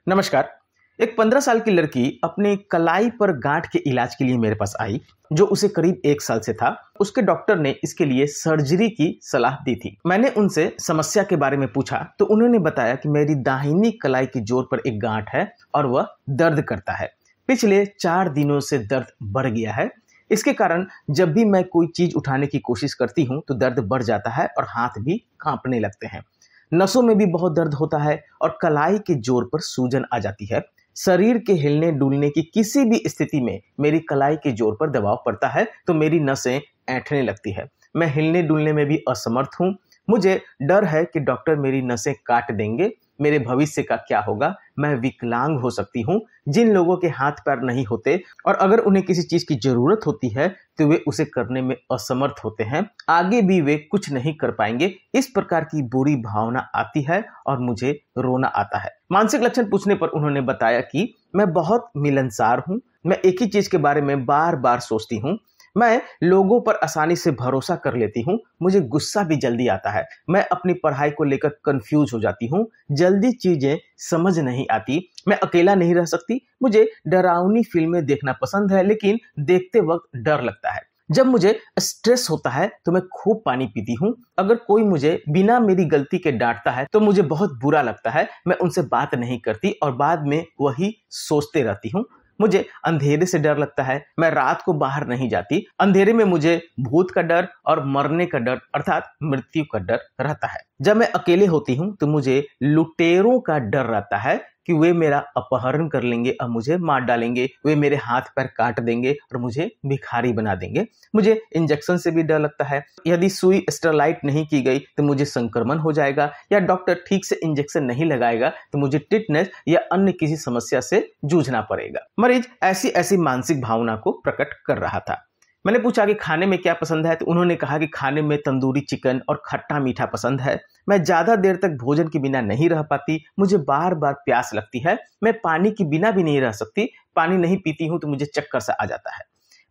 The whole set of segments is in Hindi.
नमस्कार। एक 15 साल की लड़की अपनी कलाई पर गांठ के इलाज के लिए मेरे पास आई, जो उसे करीब 1 साल से था। उसके डॉक्टर ने इसके लिए सर्जरी की सलाह दी थी। मैंने उनसे समस्या के बारे में पूछा तो उन्होंने बताया कि मेरी दाहिनी कलाई की जोड़ पर एक गांठ है और वह दर्द करता है। पिछले 4 दिनों से दर्द बढ़ गया है। इसके कारण जब भी मैं कोई चीज उठाने की कोशिश करती हूँ तो दर्द बढ़ जाता है और हाथ भी कांपने लगते हैं। नसों में भी बहुत दर्द होता है और कलाई के जोड़ पर सूजन आ जाती है। शरीर के हिलने डुलने की किसी भी स्थिति में मेरी कलाई के जोड़ पर दबाव पड़ता है तो मेरी नसें ऐंठने लगती है। मैं हिलने डुलने में भी असमर्थ हूँ। मुझे डर है कि डॉक्टर मेरी नसें काट देंगे। मेरे भविष्य का क्या होगा? मैं विकलांग हो सकती हूँ। जिन लोगों के हाथ पैर नहीं होते और अगर उन्हें किसी चीज की जरूरत होती है तो वे उसे करने में असमर्थ होते हैं, आगे भी वे कुछ नहीं कर पाएंगे। इस प्रकार की बुरी भावना आती है और मुझे रोना आता है। मानसिक लक्षण पूछने पर उन्होंने बताया कि मैं बहुत मिलनसार हूँ। मैं एक ही चीज के बारे में बार बार सोचती हूँ। मैं लोगों पर आसानी से भरोसा कर लेती हूँ। मुझे गुस्सा भी जल्दी आता है। मैं अपनी पढ़ाई को लेकर कंफ्यूज हो जाती हूँ। जल्दी चीजें समझ नहीं आती। मैं अकेला नहीं रह सकती। मुझे डरावनी फिल्में देखना पसंद है, लेकिन देखते वक्त डर लगता है। जब मुझे स्ट्रेस होता है तो मैं खूब पानी पीती हूँ। अगर कोई मुझे बिना मेरी गलती के डांटता है तो मुझे बहुत बुरा लगता है। मैं उनसे बात नहीं करती और बाद में वही सोचते रहती हूँ। मुझे अंधेरे से डर लगता है। मैं रात को बाहर नहीं जाती। अंधेरे में मुझे भूत का डर और मरने का डर अर्थात मृत्यु का डर रहता है। जब मैं अकेले होती हूँ तो मुझे लुटेरों का डर रहता है कि वे मेरा अपहरण कर लेंगे और मुझे मार डालेंगे। वे मेरे हाथ पैर काट देंगे और मुझे भिखारी बना देंगे। मुझे इंजेक्शन से भी डर लगता है। यदि सुई स्टेरलाइट नहीं की गई तो मुझे संक्रमण हो जाएगा, या डॉक्टर ठीक से इंजेक्शन नहीं लगाएगा तो मुझे टिटनेस या अन्य किसी समस्या से जूझना पड़ेगा। मरीज ऐसी ऐसी मानसिक भावना को प्रकट कर रहा था। मैंने पूछा कि खाने में क्या पसंद है तो उन्होंने कहा कि खाने में तंदूरी चिकन और खट्टा मीठा पसंद है। मैं ज्यादा देर तक भोजन के बिना नहीं रह पाती। मुझे बार बार प्यास लगती है। मैं पानी के बिना भी नहीं रह सकती। पानी नहीं पीती हूं तो मुझे चक्कर सा आ जाता है।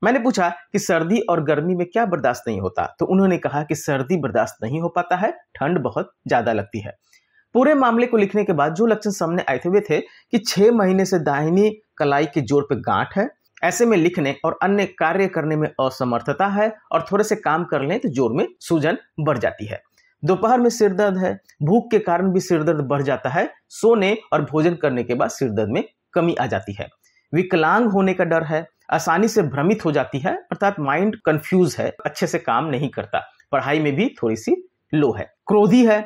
मैंने पूछा कि सर्दी और गर्मी में क्या बर्दाश्त नहीं होता तो उन्होंने कहा कि सर्दी बर्दाश्त नहीं हो पाता है, ठंड बहुत ज्यादा लगती है। पूरे मामले को लिखने के बाद जो लक्षण सामने आए थे वे थे कि 6 महीने से दाहिनी कलाई के जोड़ पे गांठ है। ऐसे में लिखने और अन्य कार्य करने में असमर्थता है और थोड़े से काम कर लें तो जोड़ में सूजन बढ़ जाती है। दोपहर में सिर दर्द है। भूख के कारण भी सिर दर्द बढ़ जाता है। सोने और भोजन करने के बाद सिर दर्द में कमी आ जाती है। विकलांग होने का डर है। आसानी से भ्रमित हो जाती है अर्थात माइंड कंफ्यूज है, अच्छे से काम नहीं करता। पढ़ाई में भी थोड़ी सी लो है। क्रोधी है।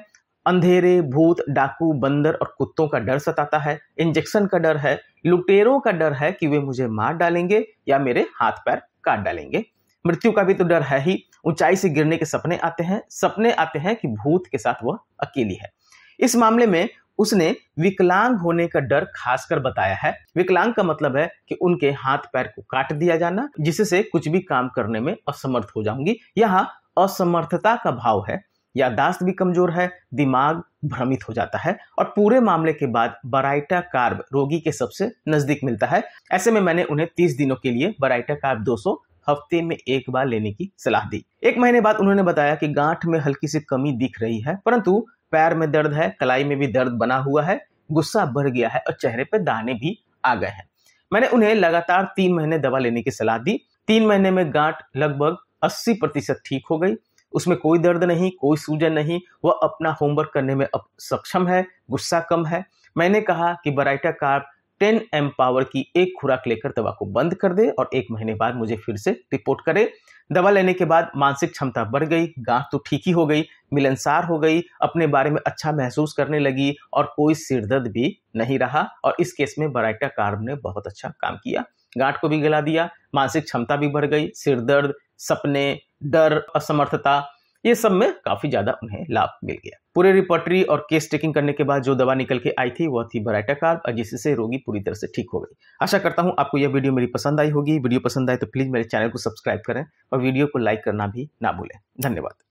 अंधेरे, भूत, डाकू, बंदर और कुत्तों का डर सताता है। इंजेक्शन का डर है। लुटेरों का डर है कि वे मुझे मार डालेंगे या मेरे हाथ पैर काट डालेंगे। मृत्यु का भी तो डर है ही। ऊंचाई से गिरने के सपने आते हैं। सपने आते हैं कि भूत के साथ वह अकेली है। इस मामले में उसने विकलांग होने का डर खासकर बताया है। विकलांग का मतलब है कि उनके हाथ पैर को काट दिया जाना, जिससे कुछ भी काम करने में असमर्थ हो जाऊंगी। यहाँ असमर्थता का भाव है। याददाश्त भी कमजोर है। दिमाग भ्रमित हो जाता है और पूरे मामले के बाद बराइटा कार्ब रोगी के सबसे नजदीक मिलता है। ऐसे में मैंने उन्हें 30 दिनों के लिए बराइटा कार्ब 200 हफ्ते में 1 बार लेने की सलाह दी। 1 महीने बाद उन्होंने बताया कि गांठ में हल्की सी कमी दिख रही है, परंतु पैर में दर्द है, कलाई में भी दर्द बना हुआ है, गुस्सा बढ़ गया है और चेहरे पर दाने भी आ गए हैं। मैंने उन्हें लगातार 3 महीने दवा लेने की सलाह दी। 3 महीने में गांठ लगभग 80% ठीक हो गई। उसमें कोई दर्द नहीं, कोई सूजन नहीं। वह अपना होमवर्क करने में अब सक्षम है। गुस्सा कम है। मैंने कहा कि बराइटा कार्ब 10 पावर की एक खुराक लेकर दवा को बंद कर दे और 1 महीने बाद मुझे फिर से रिपोर्ट करे। दवा लेने के बाद मानसिक क्षमता बढ़ गई। गांठ तो ठीक ही हो गई। मिलनसार हो गई। अपने बारे में अच्छा महसूस करने लगी और कोई सिरदर्द भी नहीं रहा। और इस केस में बराइटा कार्ब ने बहुत अच्छा काम किया। गांठ को भी गला दिया। मानसिक क्षमता भी बढ़ गई। सिरदर्द, सपने, डर, असमर्थता, ये सब में काफी ज्यादा उन्हें लाभ मिल गया। पूरे रिपोर्टरी और केस टेकिंग करने के बाद जो दवा निकल के आई थी वह थी बराइटा कार्ब, जिससे रोगी पूरी तरह से ठीक हो गई। आशा करता हूं आपको यह वीडियो मेरी पसंद आई होगी। वीडियो पसंद आए तो प्लीज मेरे चैनल को सब्सक्राइब करें और वीडियो को लाइक करना भी ना भूलें। धन्यवाद।